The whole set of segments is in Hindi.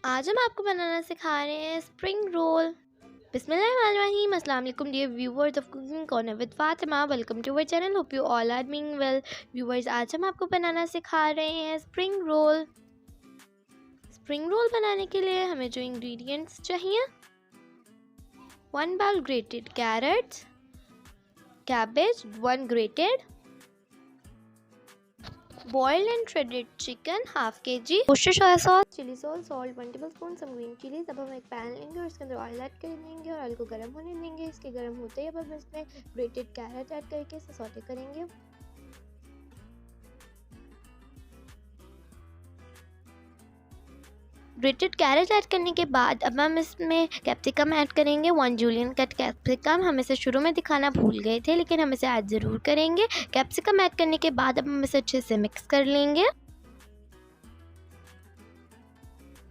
आज हम आपको बनाना सिखा रहे हैं स्प्रिंग रोल। बिस्मिल्लाहिर्रहमानिर्रहीम। अस्सलाम वालेकुम dear viewers of cooking corner with Fatima, welcome to our channel. Hope you all are doing well. Viewers, आज हम आपको बनाना सिखा रहे हैं स्प्रिंग रोल। स्प्रिंग रोल बनाने के लिए हमें जो इंग्रेडिएंट्स चाहिए: 1 bowl grated carrots, cabbage 1 grated, boiled and shredded chicken ½ kg, worcestershire soya sauce, chili salt 1 tablespoon, some green chilies। अब हम एक पैन लेंगे और इसके अंदर ऑयल ऐड कर देंगे और ऑयल को गर्म होने देंगे। इसके गर्म होते ही अब हम इसमें ग्रेटेड कैरेट ऐड करके इसे सौटे करेंगे। ग्रेटेड कैरेट ऐड करने के बाद अब हम इसमें कैप्सिकम ऐड करेंगे, 1 जूलियन कट कैप्सिकम। हम इसे शुरू में दिखाना भूल गए थे, लेकिन हम इसे आज ज़रूर करेंगे। कैप्सिकम ऐड करने के बाद अब हम इसे अच्छे से मिक्स कर लेंगे।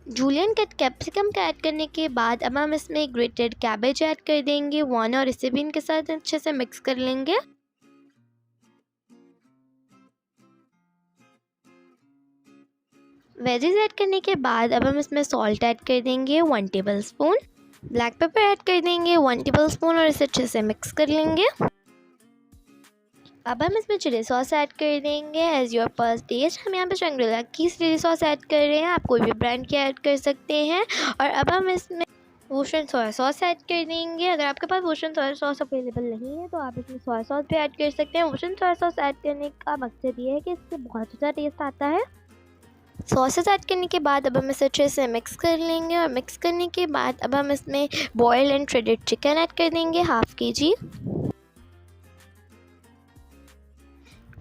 जूलियन कट कैप्सिकम का ऐड करने के बाद अब हम इसमें ग्रेटेड कैबेज ऐड कर देंगे 1, और इसे भी इनके साथ अच्छे से मिक्स कर लेंगे। वेजीज ऐड करने के बाद अब हम इसमें सॉल्ट ऐड कर देंगे 1 टेबलस्पून, ब्लैक पेपर ऐड कर देंगे 1 टेबलस्पून और इसे अच्छे से मिक्स कर लेंगे। अब हम इसमें चिली सॉस ऐड कर देंगे एज योर फर्स्ट टेस्ट। हम यहाँ पे शंग्रीला की चिली सॉस ऐड कर रहे हैं, आप कोई भी ब्रांड की ऐड कर सकते हैं। और अब हम इसमें वर्सेस्टायर सोया सॉस ऐड कर देंगे। अगर आपके पास वर्सेस्टायर सोया सॉस अवेलेबल नहीं है तो आप इसमें सोया सॉस भी ऐड कर सकते हैं। वर्सेस्टायर सोया सॉस ऐड करने का मकसद ये है कि इससे बहुत अच्छा टेस्ट आता है। सॉसेस ऐड करने के बाद अब हम इसे अच्छे से मिक्स कर लेंगे और मिक्स करने के बाद अब हम इसमें boiled and shredded chicken add कर देंगे ½ kg।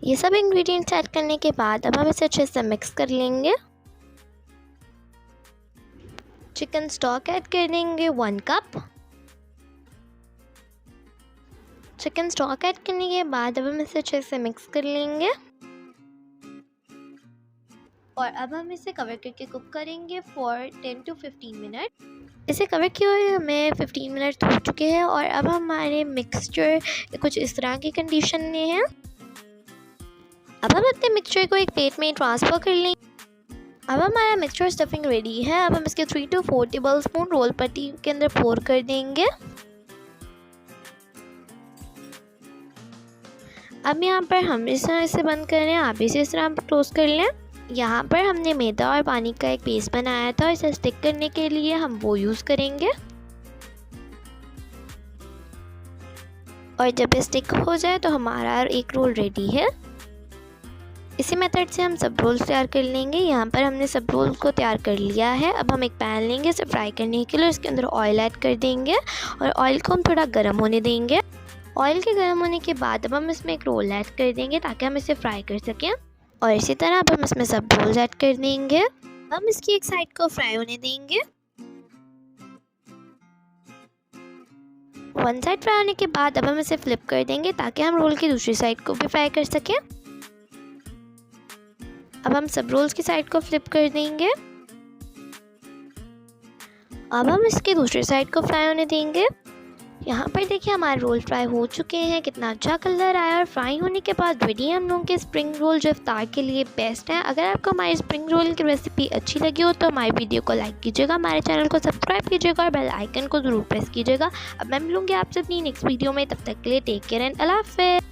ये सब इंग्रेडिएंट्स ऐड करने के बाद अब हम इसे अच्छे से मिक्स कर लेंगे। चिकन स्टॉक ऐड कर देंगे 1 कप। चिकन स्टॉक ऐड करने के बाद अब हम इसे अच्छे से मिक्स कर लेंगे और अब हम इसे कवर करके कुक करेंगे फॉर 10 to 15 मिनट। इसे कवर किए हुए हमें 15 मिनट हो चुके हैं और अब हमारे मिक्सचर कुछ इस तरह की कंडीशन में है। अब हम अपने मिक्सचर को एक प्लेट में ट्रांसफ़र कर लेंगे। अब हमारा मिक्सचर स्टफिंग रेडी है। अब हम इसके 3 to 4 टेबलस्पून रोल पट्टी के अंदर पोर कर देंगे। अब यहाँ पर हम इस तरह से बंद कर रहे हैं, आप इसे इस तरह क्लोज कर लें। यहाँ पर हमने मैदा और पानी का एक पेस्ट बनाया था, इसे स्टिक करने के लिए हम वो यूज़ करेंगे। और जब ये स्टिक हो जाए तो हमारा एक रोल रेडी है। इसी मेथड से हम सब रोल्स तैयार कर लेंगे। यहाँ पर हमने सब रोल को तैयार कर लिया है। अब हम एक पैन लेंगे इसे फ्राई करने के लिए, इसके अंदर ऑयल ऐड कर देंगे और ऑयल को हम थोड़ा गर्म होने देंगे। ऑयल के गर्म होने के बाद अब हम इसमें एक रोल ऐड कर देंगे ताकि हम इसे फ्राई कर सकें। और इसी तरह अब हम इसमें सब रोल्स ऐड कर देंगे। हम इसकी एक साइड को फ्राई होने देंगे। 1 साइड फ्राई होने के बाद अब हम इसे फ्लिप कर देंगे ताकि हम रोल की दूसरी साइड को भी फ्राई कर सकें। अब हम सब रोल्स की साइड को फ्लिप कर देंगे। अब हम इसकी दूसरी साइड को फ्राई होने देंगे। यहाँ पर देखिए हमारे रोल फ्राई हो चुके हैं, कितना अच्छा कलर आया। और फ्राई होने के बाद रेडी हम लोगों के स्प्रिंग रोल जो इफ्तार के लिए बेस्ट है। अगर आपको हमारी स्प्रिंग रोल की रेसिपी अच्छी लगी हो तो हमारी वीडियो को लाइक कीजिएगा, हमारे चैनल को सब्सक्राइब कीजिएगा और बेल आइकन को ज़रूर प्रेस कीजिएगा। अब मैं मिलूँगी आपसे अपनी नेक्स्ट वीडियो में, तब तक के लिए टेक केयर एंड अल्लाह हाफ़िज़।